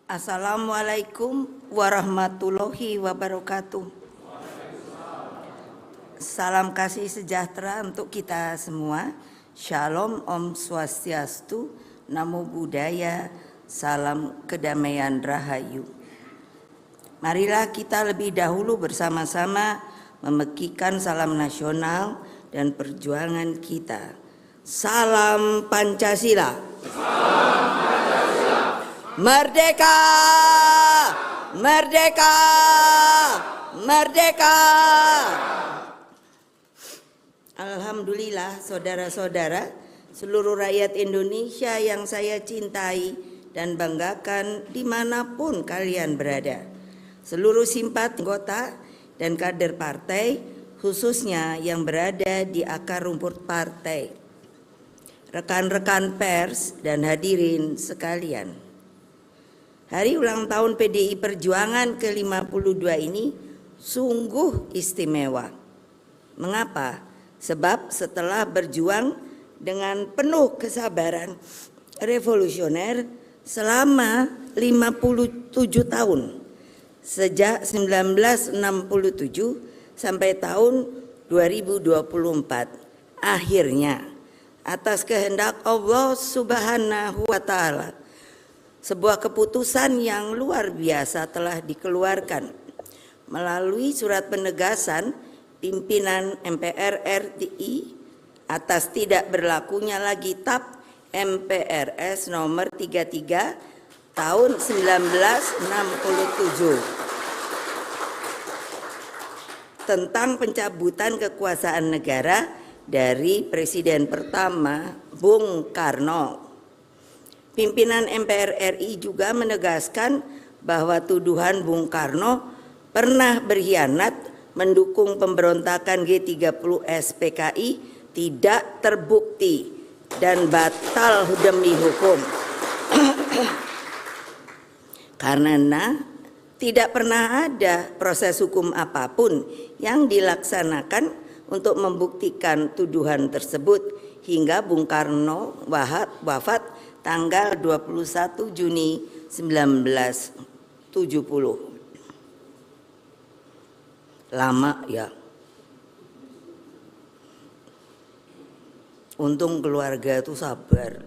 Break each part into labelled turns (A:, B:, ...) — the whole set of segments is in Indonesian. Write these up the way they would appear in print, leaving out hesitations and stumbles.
A: Assalamualaikum warahmatullahi wabarakatuh. Salam kasih sejahtera untuk kita semua. Shalom, Om Swastiastu, Namo Buddhaya, salam kedamaian rahayu. Marilah kita lebih dahulu bersama-sama memekikan salam nasional dan perjuangan kita. Salam Pancasila. Salam Pancasila. Merdeka! Merdeka! Merdeka! Alhamdulillah, saudara-saudara, seluruh rakyat Indonesia yang saya cintai dan banggakan dimanapun kalian berada. Seluruh simpati anggota dan kader partai, khususnya yang berada di akar rumput partai. Rekan-rekan pers dan hadirin sekalian. Hari ulang tahun PDI Perjuangan ke-52 ini sungguh istimewa. Mengapa? Sebab setelah berjuang dengan penuh kesabaran revolusioner selama 57 tahun, sejak 1967 sampai tahun 2024, akhirnya atas kehendak Allah Subhanahu wa Ta'ala, sebuah keputusan yang luar biasa telah dikeluarkan melalui surat penegasan pimpinan MPR RI atas tidak berlakunya lagi TAP MPRS nomor 33 tahun 1967 tentang pencabutan kekuasaan negara dari Presiden pertama Bung Karno. Pimpinan MPR RI juga menegaskan bahwa tuduhan Bung Karno pernah berkhianat mendukung pemberontakan G30 SPKI tidak terbukti dan batal demi hukum. Karena tidak pernah ada proses hukum apapun yang dilaksanakan untuk membuktikan tuduhan tersebut hingga Bung Karno wafat tanggal 21 Juni 1970. Lama ya. Untung keluarga itu sabar.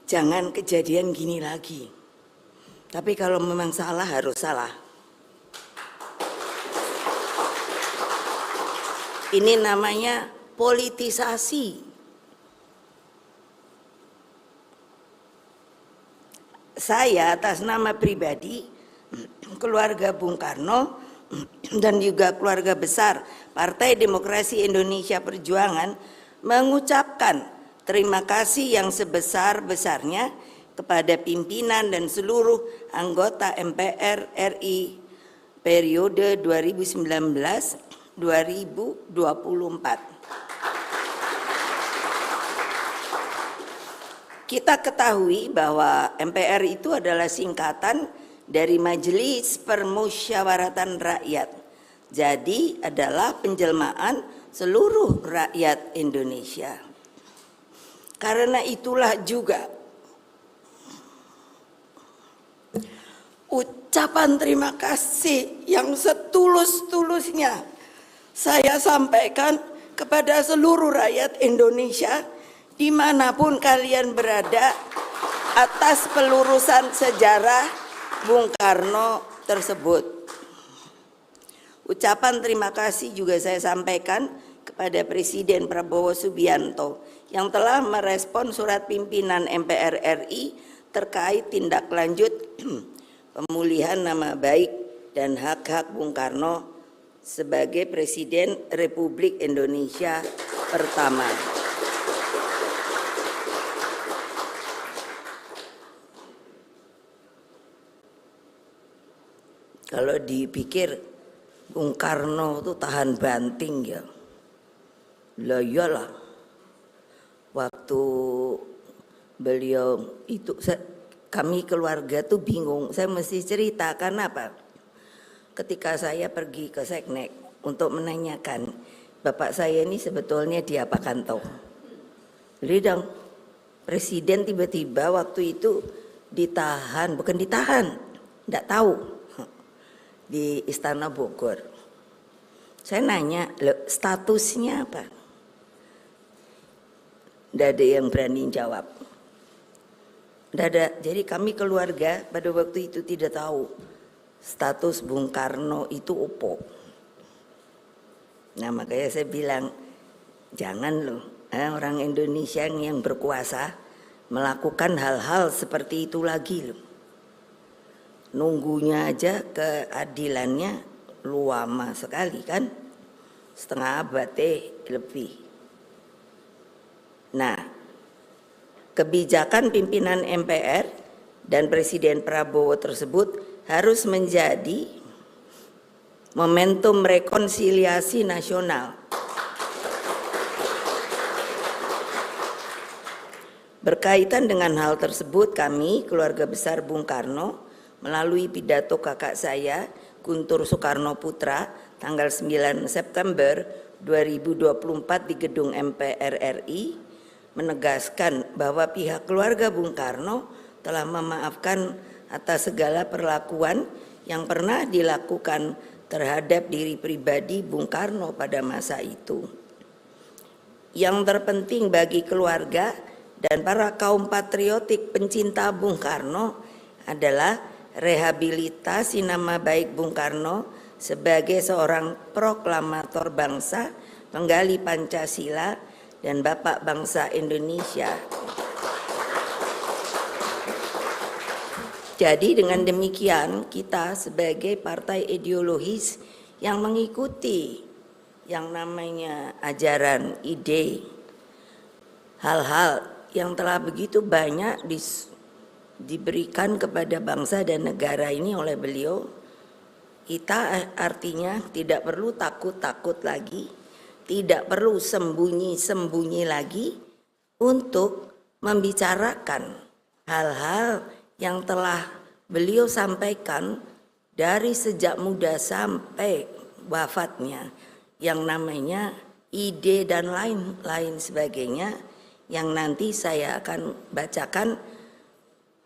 A: Jangan kejadian gini lagi. Tapi kalau memang salah harus salah. Ini namanya politisasi. Saya atas nama pribadi, keluarga Bung Karno, dan juga keluarga besar Partai Demokrasi Indonesia Perjuangan mengucapkan terima kasih yang sebesar-besarnya kepada pimpinan dan seluruh anggota MPR RI periode 2019-2024. Kita ketahui bahwa MPR itu adalah singkatan dari Majelis Permusyawaratan Rakyat. Jadi adalah penjelmaan seluruh rakyat Indonesia. Karena itulah juga ucapan terima kasih yang setulus-tulusnya saya sampaikan kepada seluruh rakyat Indonesia dimanapun kalian berada atas pelurusan sejarah Bung Karno tersebut. Ucapan terima kasih juga saya sampaikan kepada Presiden Prabowo Subianto yang telah merespon surat pimpinan MPR RI terkait tindak lanjut pemulihan nama baik dan hak-hak Bung Karno sebagai Presiden Republik Indonesia pertama. Kalau dipikir Bung Karno itu tahan banting ya. Lah iyalah. Waktu beliau itu kami keluarga tuh bingung. Saya mesti cerita karena apa? Ketika saya pergi ke Seknek untuk menanyakan Bapak saya ini sebetulnya diapakan toh? Beli dong, presiden tiba-tiba waktu itu ditahan, bukan ditahan, enggak tahu, di Istana Bogor. Saya nanya, statusnya apa? Enggak ada yang berani jawab. Enggak ada. Jadi kami keluarga pada waktu itu tidak tahu status Bung Karno itu opo. Nah makanya saya bilang, jangan loh orang Indonesia yang berkuasa melakukan hal-hal seperti itu lagi loh. Nunggunya aja keadilannya lama sekali kan, setengah abad lebih. Nah, kebijakan pimpinan MPR dan Presiden Prabowo tersebut harus menjadi momentum rekonsiliasi nasional. Berkaitan dengan hal tersebut, kami, keluarga besar Bung Karno, melalui pidato kakak saya, Guntur Soekarno Putra, tanggal 9 September 2024 di gedung MPR RI, menegaskan bahwa pihak keluarga Bung Karno telah memaafkan atas segala perlakuan yang pernah dilakukan terhadap diri pribadi Bung Karno pada masa itu. Yang terpenting bagi keluarga dan para kaum patriotik pencinta Bung Karno adalah rehabilitasi nama baik Bung Karno sebagai seorang proklamator bangsa, penggali Pancasila dan Bapak Bangsa Indonesia. Jadi dengan demikian kita sebagai partai ideologis yang mengikuti yang namanya ajaran, ide, hal-hal yang telah begitu banyak diberikan kepada bangsa dan negara ini oleh beliau, kita artinya tidak perlu takut-takut lagi, tidak perlu sembunyi-sembunyi lagi untuk membicarakan hal-hal yang telah beliau sampaikan dari sejak muda sampai wafatnya, yang namanya ide dan lain-lain sebagainya, yang nanti saya akan bacakan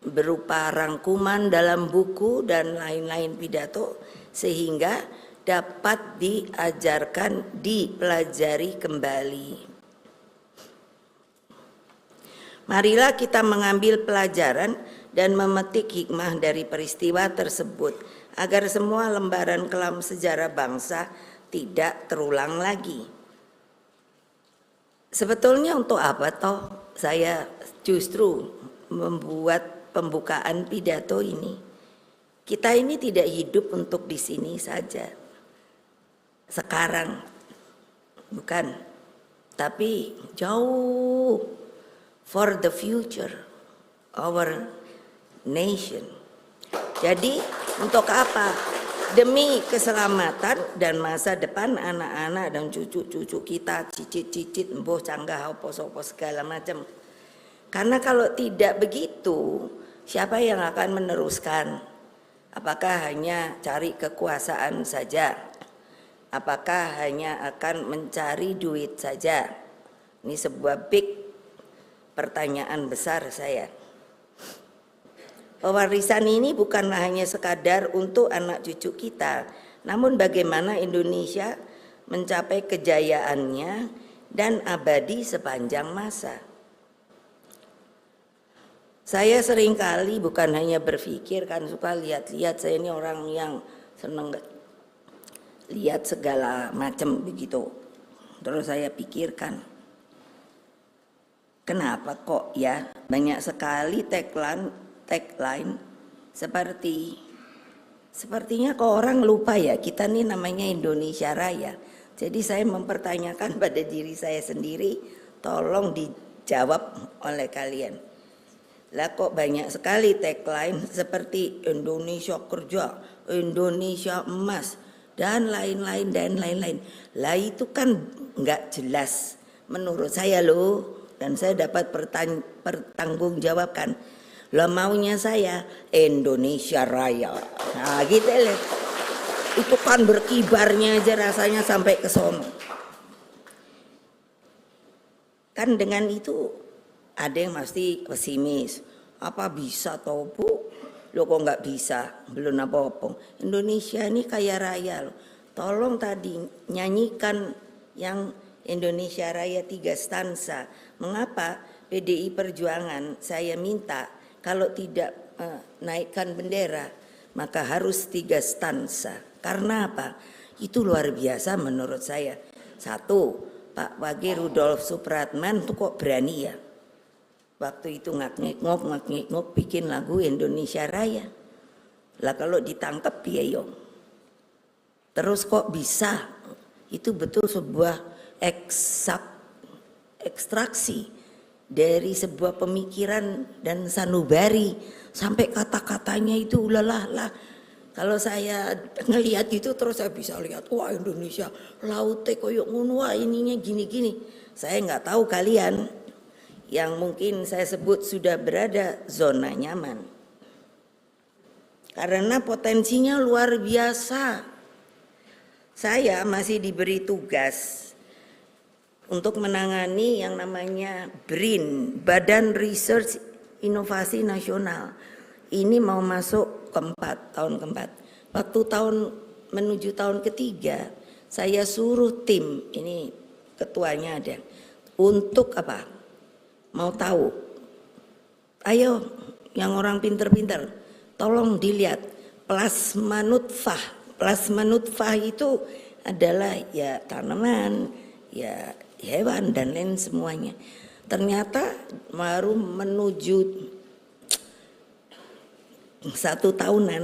A: berupa rangkuman dalam buku dan lain-lain pidato, sehingga dapat diajarkan, dipelajari kembali. Marilah kita mengambil pelajaran dan memetik hikmah dari peristiwa tersebut, agar semua lembaran kelam sejarah bangsa tidak terulang lagi. Sebetulnya untuk apa toh saya justru membuat pembukaan pidato ini? Kita ini tidak hidup untuk di sini saja, sekarang, bukan, tapi jauh for the future, our nation. Jadi untuk apa? Demi keselamatan dan masa depan anak-anak dan cucu-cucu kita, cicit-cicit, mboh canggah apa-apa segala macam. Karena kalau tidak begitu, siapa yang akan meneruskan? Apakah hanya cari kekuasaan saja? Apakah hanya akan mencari duit saja? Ini sebuah big pertanyaan besar saya. Pewarisan ini bukanlah hanya sekadar untuk anak cucu kita, namun bagaimana Indonesia mencapai kejayaannya dan abadi sepanjang masa. Saya seringkali bukan hanya berpikir, kan suka lihat-lihat, saya ini orang yang senang lihat segala macam begitu. Terus saya pikirkan, kenapa kok ya banyak sekali tagline sepertinya kok orang lupa ya, kita nih namanya Indonesia Raya. Jadi saya mempertanyakan pada diri saya sendiri, tolong dijawab oleh kalian. Lah kok banyak sekali tagline seperti Indonesia Kerja, Indonesia Emas, dan lain-lain. Lah itu kan nggak jelas menurut saya loh, dan saya dapat pertanggungjawabkan. Lah maunya saya Indonesia Raya. Nah gitu loh. Itu kan berkibarnya aja rasanya sampai ke sono. Kan dengan itu ada yang pasti pesimis. Apa bisa toh Bu? Lo kok nggak bisa? Belum apa-apa. Indonesia ini kaya raya loh. Tolong tadi nyanyikan yang Indonesia Raya 3 stansa. Mengapa PDI Perjuangan saya minta kalau tidak naikkan bendera maka harus 3 stansa. Karena apa? Itu luar biasa menurut saya. Satu, Pak Wage Rudolf Supratman tuh kok berani ya. Waktu itu ngak-ngok bikin lagu Indonesia Raya. Lah kalau ditangkap ya yo. Terus kok bisa? Itu betul sebuah ekstraksi dari sebuah pemikiran dan sanubari sampai kata-katanya itu ulalah. Kalau saya ngelihat itu terus saya bisa lihat wah Indonesia laute koyok ngono wah ininya gini-gini. Saya nggak tahu kalian yang mungkin saya sebut sudah berada zona nyaman. Karena potensinya luar biasa. Saya masih diberi tugas untuk menangani yang namanya BRIN, Badan Research Inovasi Nasional. Ini mau masuk tahun keempat. Waktu menuju tahun ketiga, saya suruh tim, ini ketuanya ada, untuk apa? Mau tahu? Ayo, yang orang pinter-pinter, tolong dilihat plasma nutfah. Plasma nutfah itu adalah ya tanaman, ya hewan dan lain semuanya. Ternyata baru menuju 1 tahunan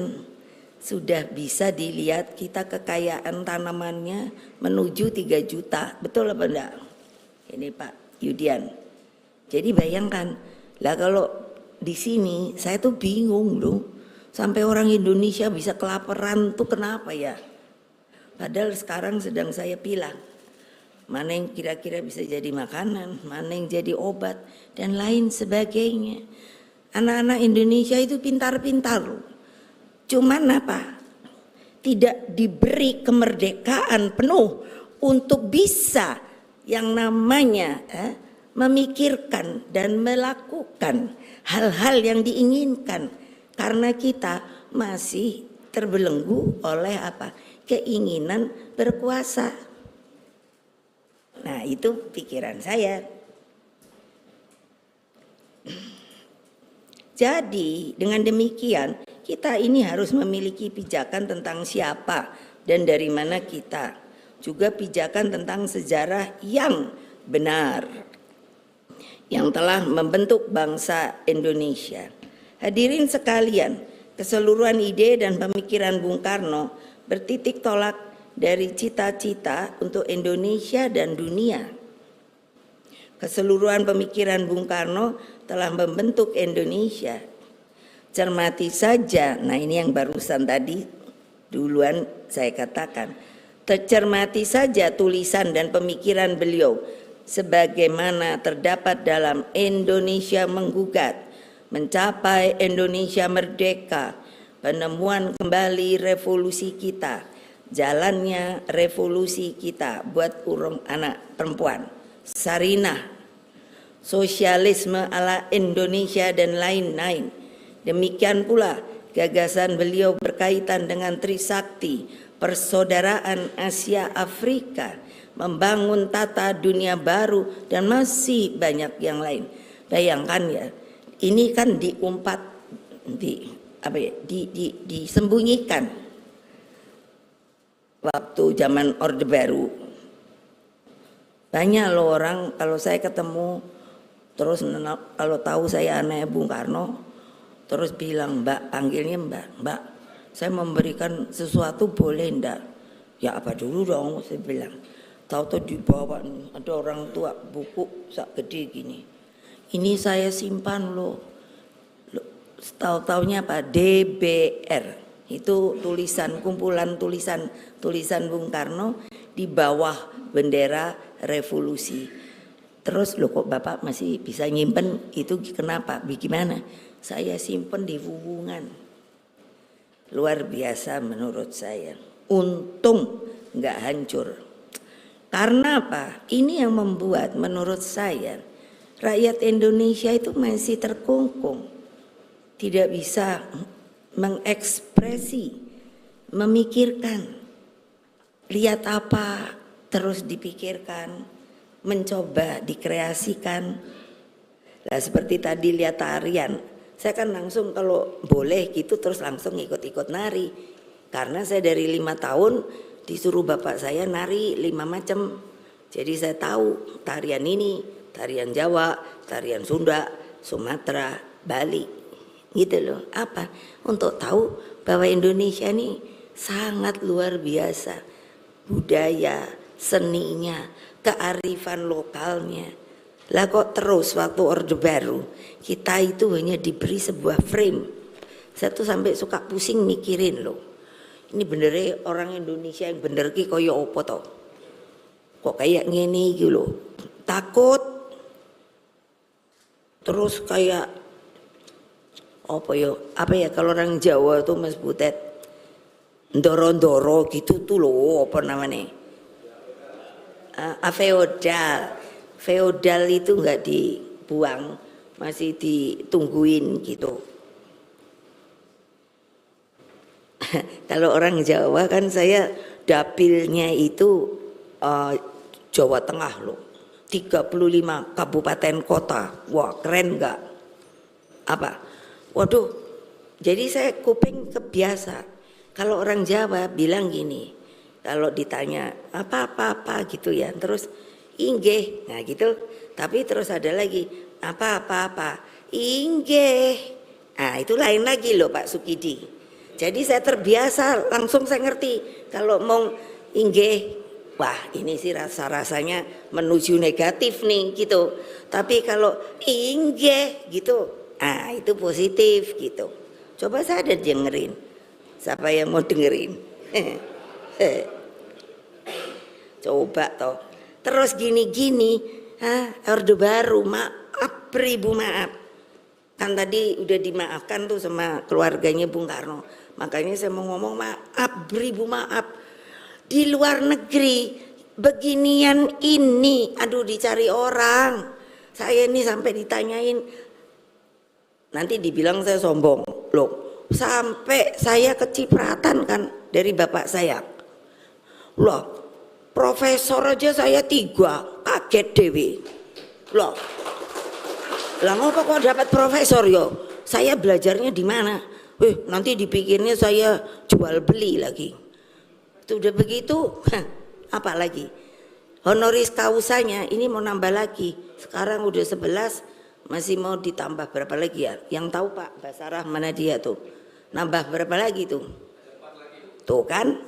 A: sudah bisa dilihat kita kekayaan tanamannya menuju 3 juta. Betul apa enggak? Ini Pak Yudian. Jadi bayangkan, lah kalau di sini saya tuh bingung loh. Sampai orang Indonesia bisa kelaparan tuh kenapa ya? Padahal sekarang sedang saya pilah. Mana yang kira-kira bisa jadi makanan, mana yang jadi obat, dan lain sebagainya. Anak-anak Indonesia itu pintar-pintar loh. Cuman apa? Tidak diberi kemerdekaan penuh untuk bisa yang namanya memikirkan dan melakukan hal-hal yang diinginkan. Karena kita masih terbelenggu oleh apa? Keinginan berkuasa. Nah itu pikiran saya. Jadi dengan demikian kita ini harus memiliki pijakan tentang siapa dan dari mana kita. Juga pijakan tentang sejarah yang benar yang telah membentuk bangsa Indonesia. Hadirin sekalian, keseluruhan ide dan pemikiran Bung Karno bertitik tolak dari cita-cita untuk Indonesia dan dunia. Keseluruhan pemikiran Bung Karno telah membentuk Indonesia. Cermati saja, nah ini yang barusan tadi duluan saya katakan. Tercermati saja tulisan dan pemikiran beliau sebagaimana terdapat dalam Indonesia Menggugat, Mencapai Indonesia Merdeka, Penemuan Kembali Revolusi Kita, Jalannya Revolusi Kita buat urung anak perempuan, Sarinah, Sosialisme ala Indonesia dan lain-lain. Demikian pula gagasan beliau berkaitan dengan Trisakti, persaudaraan Asia Afrika, membangun tata dunia baru dan masih banyak yang lain. Bayangkan ya, ini kan diumpat, disembunyikan waktu zaman Orde Baru. Banyak loh orang kalau saya ketemu terus kalau tahu saya anak Bung Karno terus bilang Mbak, panggilnya Mbak, saya memberikan sesuatu boleh enggak? Ya apa dulu dong, saya bilang. Tahu-tahu dibawa ada orang tua buku sak gede gini. Ini saya simpan loh. Tahu-taunya apa? DBR. Itu tulisan, kumpulan tulisan Bung Karno di bawah bendera revolusi. Terus loh kok Bapak masih bisa nyimpen itu kenapa? Bagaimana? Saya simpen di hubungan. Luar biasa menurut saya. Untung nggak hancur. Karena apa? Ini yang membuat menurut saya rakyat Indonesia itu masih terkungkung, tidak bisa mengekspresi, memikirkan, lihat apa terus dipikirkan, mencoba dikreasikan. Nah, seperti tadi lihat tarian, saya kan langsung kalau boleh gitu terus langsung ikut-ikut nari, karena saya dari 5 tahun disuruh bapak saya nari 5 macam. Jadi saya tahu tarian ini, tarian Jawa, tarian Sunda, Sumatera, Bali. Gitu loh. Apa? Untuk tahu bahwa Indonesia ini sangat luar biasa. Budaya, seninya, kearifan lokalnya. Lah kok terus waktu Orde Baru kita itu hanya diberi sebuah frame. Saya tuh sampai suka pusing mikirin loh. Ini benernya orang Indonesia yang bener ki kaya apa toh? Kok kayak ngene iki lho. Takut. Terus kayak apa ya kalau orang Jawa tuh Mas Butet ndoro-ndoro gitu tuh loh, apa namanya? Feodal. Feodal itu enggak dibuang, masih ditungguin gitu. Kalau orang Jawa kan saya dapilnya itu Jawa Tengah loh, 35 kabupaten kota. Wah keren enggak? Apa? Waduh, jadi saya kuping kebiasa. Kalau orang Jawa bilang gini, kalau ditanya apa-apa gitu ya, terus inggih, nah gitu. Tapi terus ada lagi apa-apa, inggih. Nah itu lain lagi loh Pak Sukidi. Jadi saya terbiasa, langsung saya ngerti kalau mau inggih, wah ini sih rasanya menuju negatif nih gitu. Tapi kalau inggih gitu, ah itu positif gitu. Coba saya ada dengerin, siapa yang mau dengerin? Coba toh. Terus gini-gini, Orde Baru, maaf beribu maaf. Kan tadi udah dimaafkan tuh sama keluarganya Bung Karno. Makanya saya mau ngomong maaf, beribu maaf. Di luar negeri beginian ini, aduh dicari orang. Saya ini sampai ditanyain, nanti dibilang saya sombong. Loh, sampai saya kecipratan kan dari bapak saya. Loh, profesor aja saya 3, kaget dewi. Loh, lah ngapa kok dapat profesor yo? Saya belajarnya di mana? Nanti dipikirnya saya jual beli lagi. Itu udah begitu, apa lagi? Honoris causanya ini mau nambah lagi. Sekarang udah 11, masih mau ditambah berapa lagi ya? Yang tahu Pak Basarah mana dia tuh? Nambah berapa lagi tuh? Tuh kan?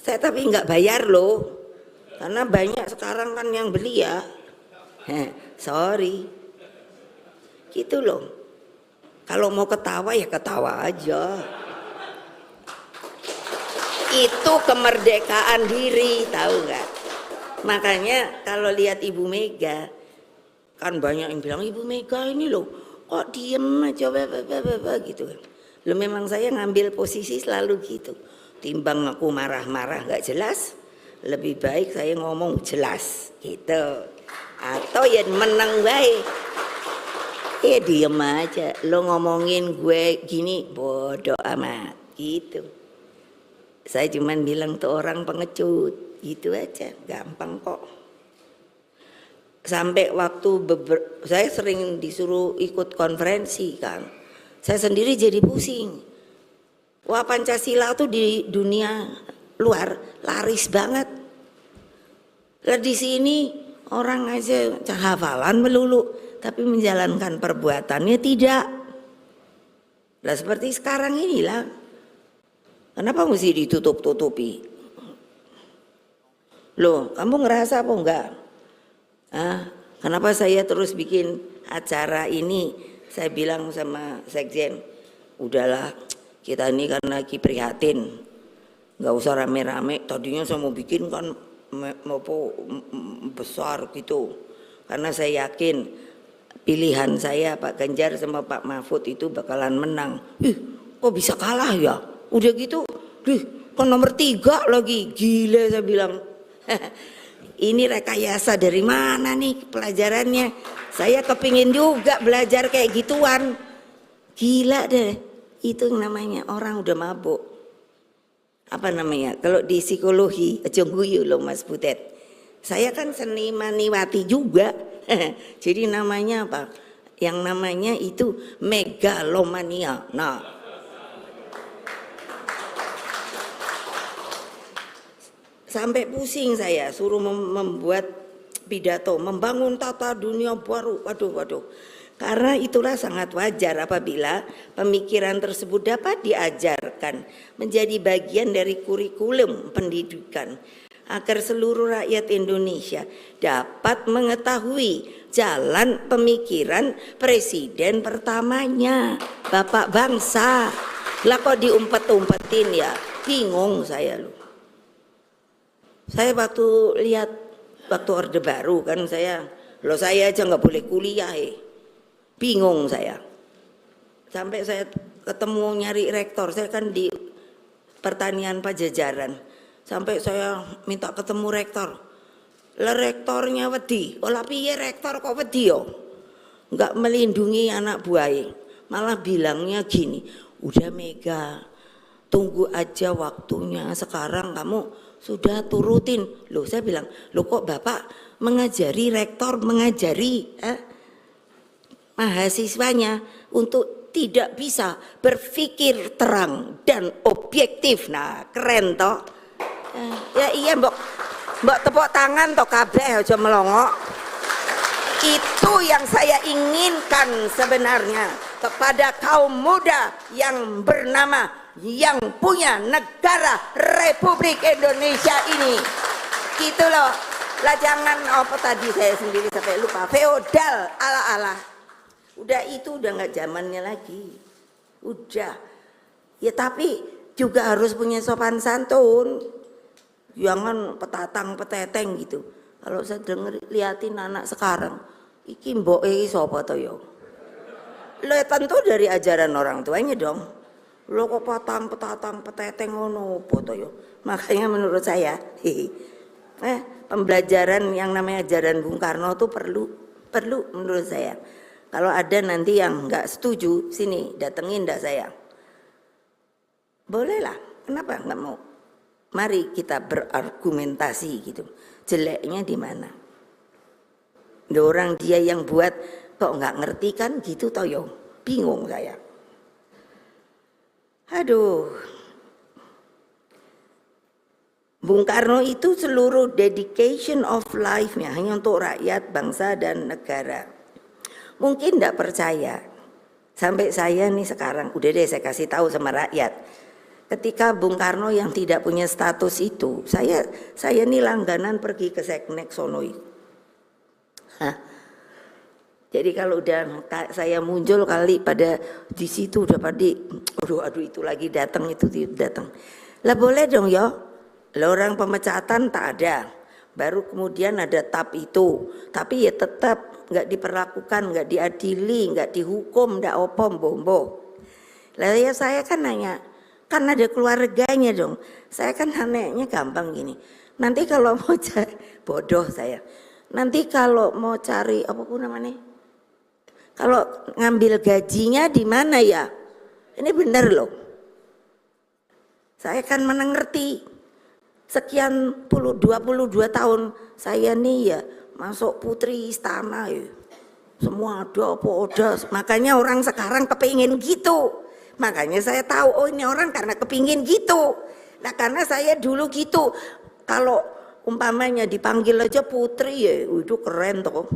A: Saya tapi nggak bayar loh. Karena banyak sekarang kan yang beli ya. Sorry. Gitu loh. Kalau mau ketawa ya ketawa aja. Itu kemerdekaan diri, tahu nggak? Makanya kalau lihat Ibu Mega, kan banyak yang bilang Ibu Mega ini loh kok diem aja gitu kan. Loh memang saya ngambil posisi selalu gitu. Timbang aku marah-marah nggak jelas, lebih baik saya ngomong jelas gitu. Atau ya menang baik. Diem aja, lo ngomongin gue gini bodoh amat gitu. Saya cuman bilang tuh orang pengecut gitu aja, gampang kok. Sampai waktu saya sering disuruh ikut konferensi kan, saya sendiri jadi pusing. Wah Pancasila tuh di dunia luar laris banget. Lah di sini orang aja hafalan melulu, tapi menjalankan perbuatannya tidak. Nah seperti sekarang inilah, kenapa mesti ditutup-tutupi? Loh kamu ngerasa apa enggak? Kenapa saya terus bikin acara ini? Saya bilang sama Sekjen, udahlah kita ini kan lagi prihatin, nggak usah rame-rame. Tadinya saya mau bikin kan besar gitu, karena saya yakin pilihan saya Pak Ganjar sama Pak Mahfud itu bakalan menang. Kok bisa kalah ya? Udah gitu, kan nomor 3 lagi, gila saya bilang. Ini rekayasa dari mana nih pelajarannya? Saya kepingin juga belajar kayak gituan. Gila deh, itu namanya orang udah mabuk. Apa namanya? Kalau di psikologi, aja guyu loh Mas Butet. Saya kan senimaniwati juga. Jadi namanya apa? Yang namanya itu megalomania. Nah, sampai pusing saya suruh membuat pidato, membangun tata dunia baru. Waduh. Karena itulah sangat wajar apabila pemikiran tersebut dapat diajarkan menjadi bagian dari kurikulum pendidikan agar seluruh rakyat Indonesia dapat mengetahui jalan pemikiran presiden pertamanya, Bapak bangsa. Lah kok diumpet-umpetin ya? Bingung saya loh. Saya waktu lihat waktu Orde Baru kan saya aja nggak boleh kuliah bingung saya. Sampai saya ketemu nyari rektor, saya kan di Pertanian Pajajaran. Sampai saya minta ketemu rektor. Lah rektornya wedi, olah piye rektor kok wedi yo? Nggak melindungi anak buah, malah bilangnya gini, udah Mega, tunggu aja waktunya, sekarang kamu sudah turutin. Loh saya bilang, loh kok Bapak mengajari rektor, mengajari mahasiswanya untuk tidak bisa berpikir terang dan objektif. Nah keren toh. Ya iya mbok tepuk tangan toh kabeh aja melongok. Itu yang saya inginkan sebenarnya kepada kaum muda yang bernama, yang punya negara Republik Indonesia ini. Gitu loh. Lah jangan apa tadi saya sendiri sampai lupa, feodal ala-ala. Udah itu udah nggak zamannya lagi. Udah. Ya tapi juga harus punya sopan santun. Jangan petatang-peteteng gitu. Kalau saya denger liatin anak sekarang, iki mbok sapa to yo? Lo tentu dari ajaran orang tuanya dong. Lo kok petatang peteteng ngono apa to yo? Makanya menurut saya, pembelajaran yang namanya ajaran Bung Karno itu perlu menurut saya. Kalau ada nanti yang nggak setuju, sini datengin dah saya. Bolehlah, kenapa nggak mau? Mari kita berargumentasi gitu. Jeleknya di mana? Orang dia yang buat kok nggak ngerti kan gitu toh yo. Bingung saya. Aduh. Bung Karno itu seluruh dedication of life-nya hanya untuk rakyat, bangsa dan negara. Mungkin tidak percaya, sampai saya nih sekarang, udah deh saya kasih tahu sama rakyat. Ketika Bung Karno yang tidak punya status itu, saya nih langganan pergi ke Seknek Sonoi. Jadi kalau udah saya muncul kali pada di situ udah pada, aduh itu lagi datang itu datang. Lah boleh dong ya, lah orang pemecatan tak ada. Baru kemudian ada TAP itu, tapi ya tetap nggak diperlakukan, nggak diadili, nggak dihukum, nggak opom bombo. Lah ya saya kan nanya, kan ada keluarganya dong. Saya kan nanya gampang gini. Nanti kalau mau cari, bodoh saya. Nanti kalau mau cari apa pun namanya, kalau ngambil gajinya di mana ya? Ini benar loh. Saya kan mengerti. Sekian 22 tahun saya nih ya masuk putri istana ya. Semua ada apa ada. Makanya orang sekarang kepingin gitu. Makanya saya tahu oh ini orang karena kepingin gitu. Nah karena saya dulu gitu. Kalau umpamanya dipanggil aja putri ya itu keren toh.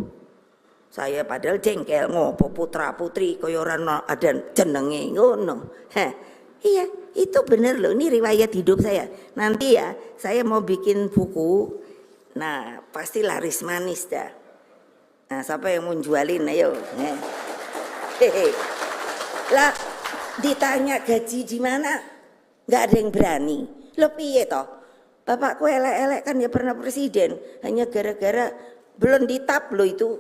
A: Saya padahal jengkel ngopo putra putri kaya ora ada jenenge ngono. Iya, itu bener loh, ini riwayat hidup saya. Nanti ya, saya mau bikin buku. Nah, pasti laris manis dah. Nah, siapa yang mau jualin ayo. Lah, ditanya gaji di mana? Nggak ada yang berani. Lo piye toh? Bapakku elek-elek kan ya pernah presiden. Hanya gara-gara belum ditap lo itu.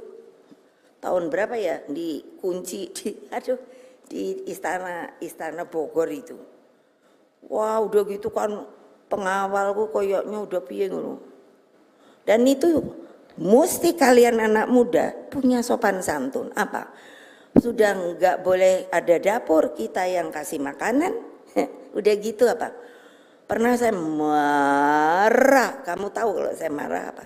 A: Tahun berapa ya? Dikunci di istana Bogor itu. Wah udah gitu kan pengawalku koyoknya udah piye ngono. Dan itu mesti kalian anak muda punya sopan santun. Apa? Sudah nggak boleh ada dapur, kita yang kasih makanan. Udah gitu apa? Pernah saya marah, kamu tahu kalau saya marah apa?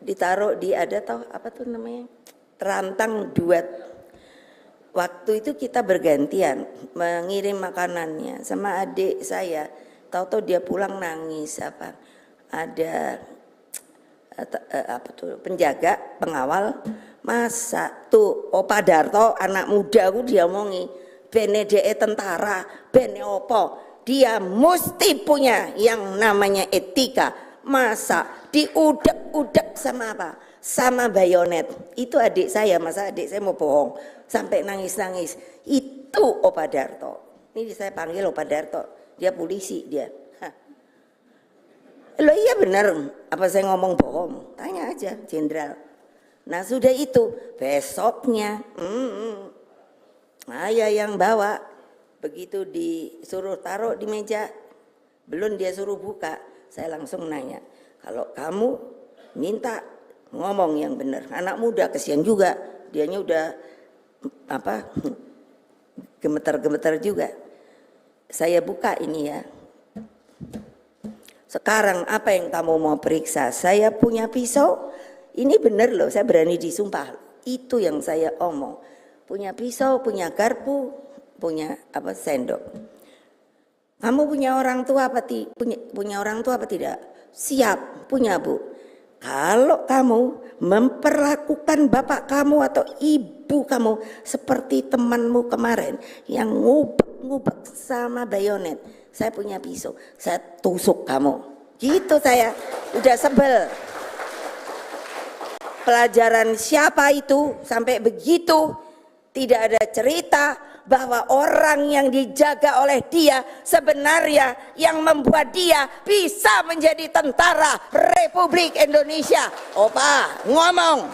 A: Ditaruh di ada tahu apa tuh namanya? Terantang duet. Waktu itu kita bergantian mengirim makanannya sama adik saya. Tahu-tahu dia pulang nangis apa? Ada apa tuh penjaga pengawal, masa tuh Opa Darto anak muda aku dia omongi bene DE tentara bene opo, dia mesti punya yang namanya etika. Masa diudek-udek sama apa, sama bayonet. Itu adik saya, masa adik saya mau bohong sampai nangis-nangis. Itu Opa Darto. Ini saya panggil Opa Darto, dia polisi dia. Loh iya benar, apa saya ngomong bohong? Tanya aja jenderal. Nah sudah itu, besoknya saya yang bawa. Begitu disuruh taruh di meja, belum dia suruh buka, saya langsung nanya, kalau kamu minta ngomong yang benar. Anak muda kesian juga, dianya udah apa gemeter-gemeter juga. Saya buka ini ya. Sekarang apa yang kamu mau periksa? Saya punya pisau. Ini benar loh, saya berani disumpah. Itu yang saya omong. Punya pisau, punya garpu, punya apa sendok. Kamu punya orang tua apa punya orang tua apa tidak? Siap, punya Bu. Kalau kamu memperlakukan bapak kamu atau ibu kamu seperti temanmu kemarin yang ngubek-ngubek sama bayonet, saya punya pisau, saya tusuk kamu. Gitu saya, udah sebel. Pelajaran siapa itu sampai begitu? Tidak ada cerita bahwa orang yang dijaga oleh dia sebenarnya yang membuat dia bisa menjadi tentara Republik Indonesia. Opa ngomong,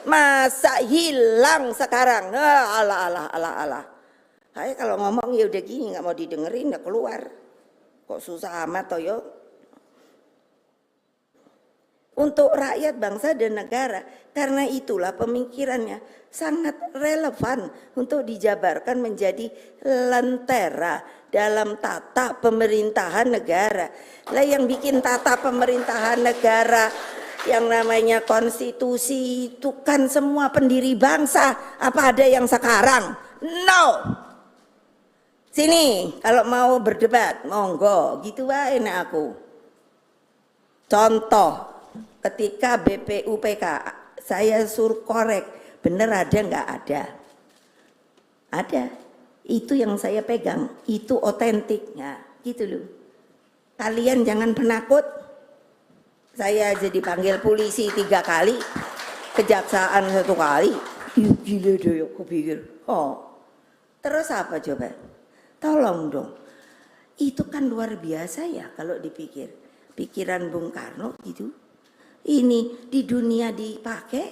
A: masa hilang sekarang? Alah. Saya kalau ngomong ya udah gini, nggak mau didengerin, nggak keluar. Kok susah amat toh yo? Untuk rakyat, bangsa dan negara. Karena itulah pemikirannya sangat relevan untuk dijabarkan menjadi lentera dalam tata pemerintahan negara. Lah yang bikin tata pemerintahan negara yang namanya konstitusi itu kan semua pendiri bangsa. Apa ada yang sekarang? No. Sini kalau mau berdebat monggo gitu wae nek aku. Contoh ketika BPUPK saya suruh korek, bener ada nggak ada? Ada. Itu yang saya pegang, itu otentiknya, gitu loh. Kalian jangan penakut. Saya jadi panggil polisi 3 kali, kejaksaan 1 kali. Gila deh, aku pikir. Oh, terus apa coba? Tolong dong. Itu kan luar biasa ya kalau dipikir. Pikiran Bung Karno gitu. Ini di dunia dipakai.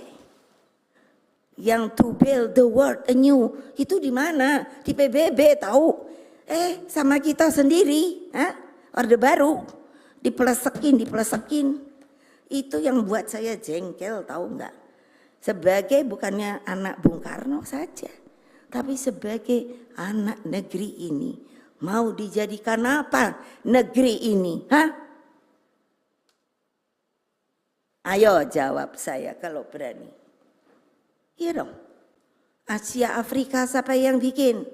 A: Yang to build the world anew itu di mana? Di PBB tahu? Sama kita sendiri, Orde Baru dipelesekin. Itu yang buat saya jengkel, tahu nggak? Sebagai bukannya anak Bung Karno saja, tapi sebagai anak negeri ini mau dijadikan apa negeri ini? Ayo jawab saya kalau berani. Iya dong. Asia Afrika siapa yang bikin?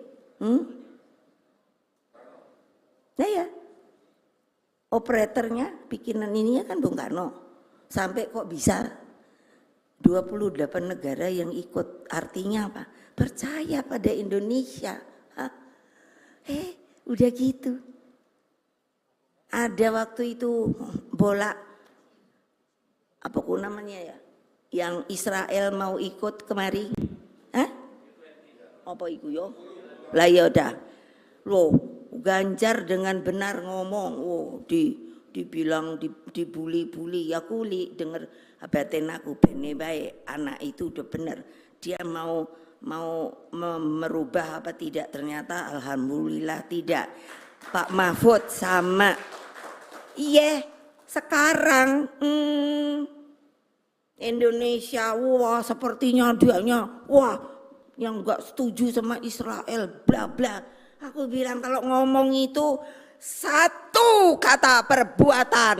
A: Nah ya. Operatornya bikinan ininya kan Bung Karno. Sampai kok bisa 28 negara yang ikut. Artinya apa? Percaya pada Indonesia. Udah gitu. Ada waktu itu bola apa namanya ya? Yang Israel mau ikut kemari. Apa iku yo? Lah ya udah. Loh, Ganjar dengan benar ngomong, dibilang dibuli-buli, ya kuli denger batin aku bene bae, anak itu udah bener. Dia mau merubah apa tidak, ternyata alhamdulillah tidak. Pak Mahfud sama. Iya, Sekarang Indonesia, wah sepertinya dianya, wah yang nggak setuju sama Israel, bla bla. Aku bilang kalau ngomong itu satu kata perbuatan.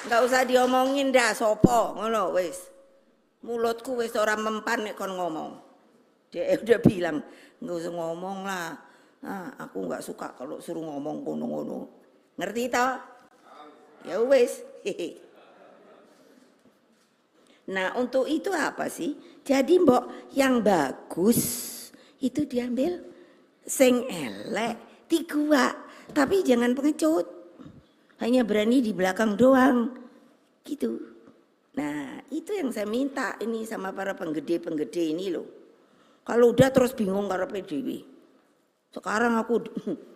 A: Nggak usah diomongin dah sopo, ngono wis. Mulutku wis ora mempan nek kon ngomong. Dia udah bilang nggak usah ngomong lah. Nah, aku nggak suka kalau suruh ngomong ngono-ngono. Ngerti toh? Ya wis. Nah untuk itu apa sih? Jadi mbok yang bagus itu diambil, sing elek diguak, tapi jangan pengecut. Hanya berani di belakang doang, gitu. Nah itu yang saya minta ini sama para penggede-penggede ini loh. Kalau udah terus bingung karena PDW. Sekarang aku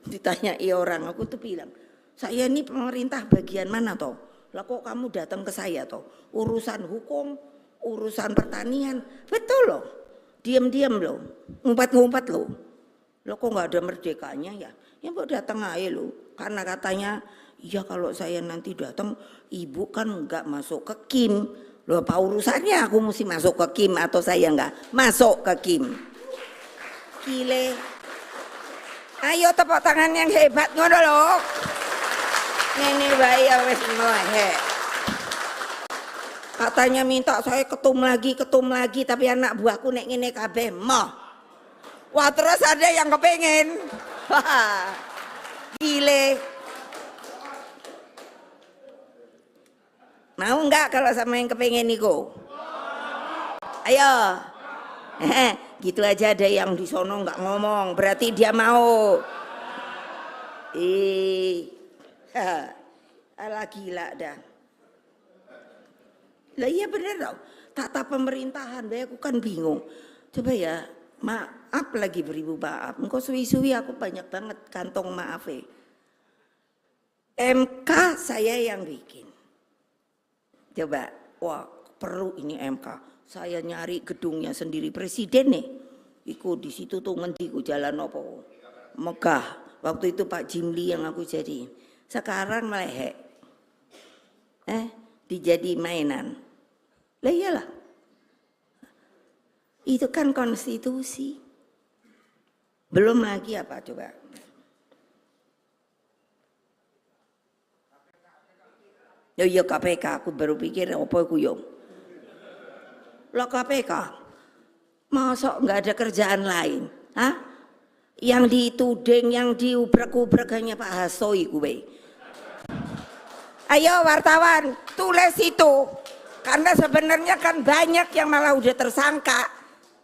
A: ditanyai orang, aku tuh bilang, saya ini pemerintah bagian mana toh? Lah kok kamu datang ke saya toh? Urusan hukum, urusan pertanian, betul loh. Diam-diam loh, ngumpat-ngumpat loh. Loh kok nggak ada merdekanya ya? Ya mbok datang aja loh. Karena katanya, ya kalau saya nanti datang, ibu kan nggak masuk ke KIM. Loh apa urusannya aku mesti masuk ke KIM atau saya nggak masuk ke KIM? Gile. Ayo tepuk tangan yang hebat ngono lho. Ngene wae ya wis mlehe. Katanya minta saya ketum lagi tapi anak buahku nek ngene kabeh moh. Wah terus ada yang kepengin. Gile. Mau enggak kalau sama yang kepengin niku? Ayo. Gitu aja ada yang di sono nggak ngomong, berarti dia mau. Alah gila dah. Lah iya bener dong, tata pemerintahan, aku kan bingung. Coba ya, maaf lagi beribu maaf. Engkau suwi-suwi aku banyak banget kantong maaf. MK saya yang bikin. Coba, wah perlu ini MK. Saya nyari gedungnya sendiri presiden nih. Iku di situ tuh ngendiku jalan opo. Megah. Waktu itu Pak Jimli yang aku jadi. Sekarang melehek. Dijadi mainan. Lah iyalah. Itu kan konstitusi. Belum lagi apa coba. Ya iya KPK, aku baru pikir apa iku yo. Lah KPK, masa nggak ada kerjaan lain? Hah? Yang dituding, yang diubrek-ubrek hanya Pak Hasto iku we. Ayo wartawan, tulis itu. Karena sebenarnya kan banyak yang malah udah tersangka.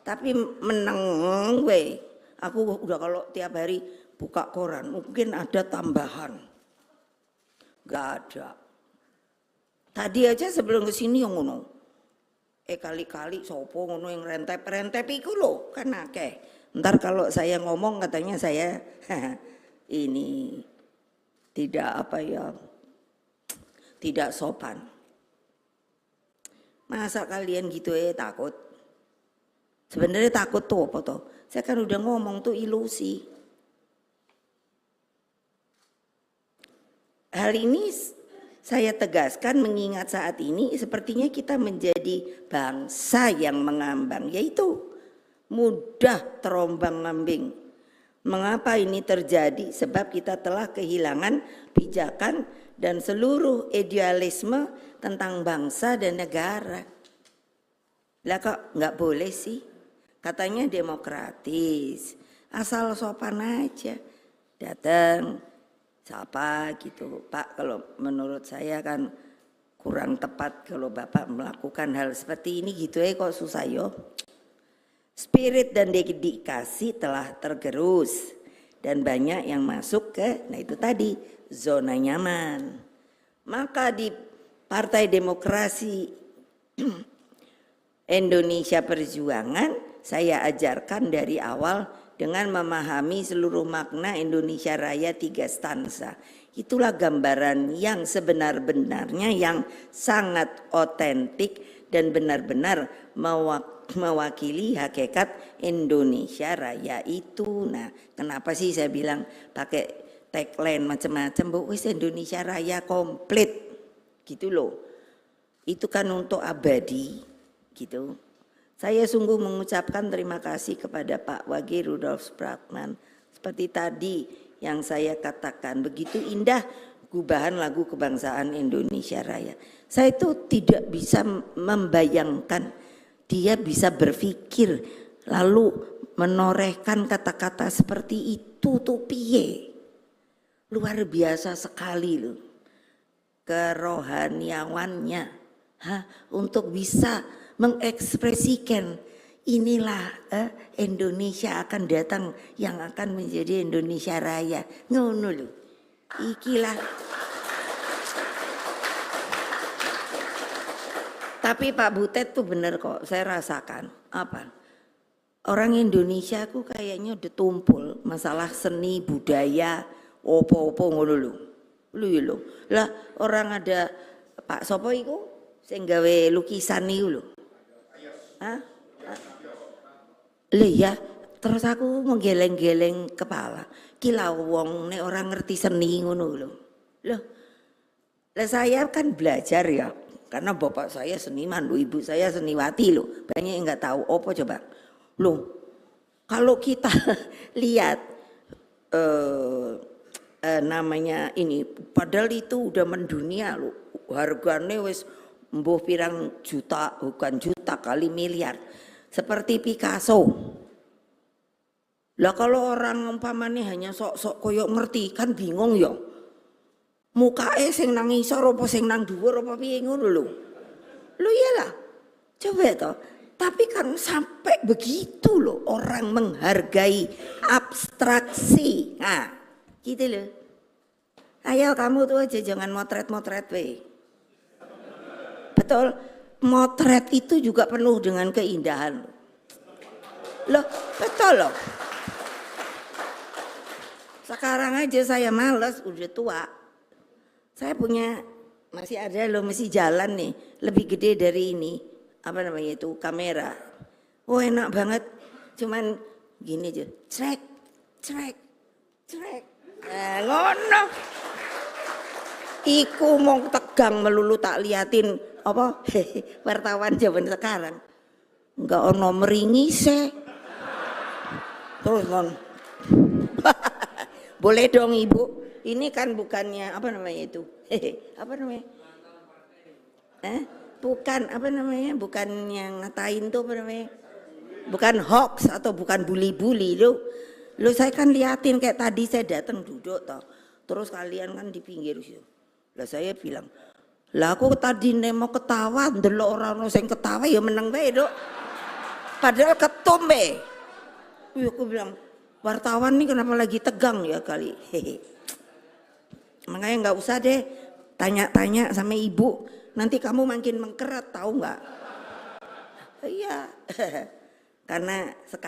A: Tapi meneng we. Aku udah kalau tiap hari buka koran, mungkin ada tambahan. Gak ada. Tadi aja sebelum kesini yang ngono. Kali-kali sopo ngono yang rentep iku lho kan akeh. Ntar kalau saya ngomong katanya saya ini tidak apa ya, tidak sopan. Masa kalian gitu takut? Sebenarnya takut tuh apa tuh? Saya kan udah ngomong tuh ilusi. Hal ini saya tegaskan mengingat saat ini sepertinya kita menjadi bangsa yang mengambang, yaitu mudah terombang-ambing. Mengapa ini terjadi? Sebab kita telah kehilangan pijakan dan seluruh idealisme tentang bangsa dan negara. Lah kok nggak boleh sih? Katanya demokratis, asal sopan aja. Datang, siapa gitu. Pak, kalau menurut saya kan kurang tepat kalau Bapak melakukan hal seperti ini gitu kok susah yo. Spirit dan dedikasi telah tergerus dan banyak yang masuk ke, nah itu tadi, zona nyaman. Maka di Partai Demokrasi Indonesia Perjuangan saya ajarkan dari awal dengan memahami seluruh makna Indonesia Raya 3 stanza. Itulah gambaran yang sebenar-benarnya, yang sangat otentik dan benar-benar mewakili hakikat Indonesia Raya itu. Nah, kenapa sih saya bilang pakai tagline macam-macam, wis Indonesia Raya komplit gitu loh. Itu kan untuk abadi gitu. Saya sungguh mengucapkan terima kasih kepada Pak Wage Rudolf Supratman. Seperti tadi yang saya katakan, begitu indah gubahan lagu kebangsaan Indonesia Raya. Saya itu tidak bisa membayangkan dia bisa berpikir lalu menorehkan kata-kata seperti itu tuh piye. Luar biasa sekali loh kerohaniawannya untuk bisa mengekspresikan inilah Indonesia akan datang yang akan menjadi Indonesia Raya. Ngono lho. Ikilah. Tapi Pak Butet tuh bener kok, saya rasakan. Apa? Orang Indonesia ku kayaknya udah tumpul masalah seni budaya opo-opo ngono lho. Lho. Lah orang ada Pak Sopo iku sing gawe lukisan niku lho. Hah? Lah ya, terus aku menggeleng-geleng kepala. Ki lah wong nek orang ngerti seni ngono lho. Loh. Lah saya kan belajar ya, karena bapak saya seniman, ibu saya seniwati loh. Banyak yang nggak tahu apa coba. Loh, kalau kita lihat namanya ini, padahal itu udah mendunia loh. Harganya wis mbuh pirang juta, bukan juta kali miliar. Seperti Picasso. Lah kalau orang umpamanya hanya sok-sok koyok ngerti kan bingung ya. Mukake sing nang ngisor apa sing nang dhuwur apa piye ngono lho. Lho iyalah. Coba toh. Tapi kan sampai begitu loh orang menghargai abstraksi. Nah, gitu loh. Ayo kamu tuh aja jangan motret-motret we. Betul, motret itu juga penuh dengan keindahan. Loh, betul loh. Sekarang aja saya males, udah tua. Saya punya, masih ada loh, masih jalan nih. Lebih gede dari ini. Apa namanya itu, kamera. Oh enak banget. Cuman gini aja. Trek. Nah, ngono. Iku mau tegang melulu tak liatin apa wartawan zaman sekarang. Enggak ono meringise. Terus kan. Boleh dong Ibu. Ini kan bukannya apa namanya itu? Apa namanya? Bukan apa namanya? Bukan yang ngatain tuh apa namanya? Bukan hoax atau bukan bully-bully lo. Lo saya kan liatin kayak tadi saya datang duduk toh. Terus kalian kan di pinggir situ. Lah saya bilang, "Lah aku tadi mau ketawa, ndelok orang sing ketawa ya meneng bae, Dok." Padahal ketum be. Aku bilang, wartawan nih kenapa lagi tegang ya kali. Makanya nggak usah deh tanya-tanya sama ibu. Nanti kamu makin mengkeret tahu nggak? Iya. Karena sekarang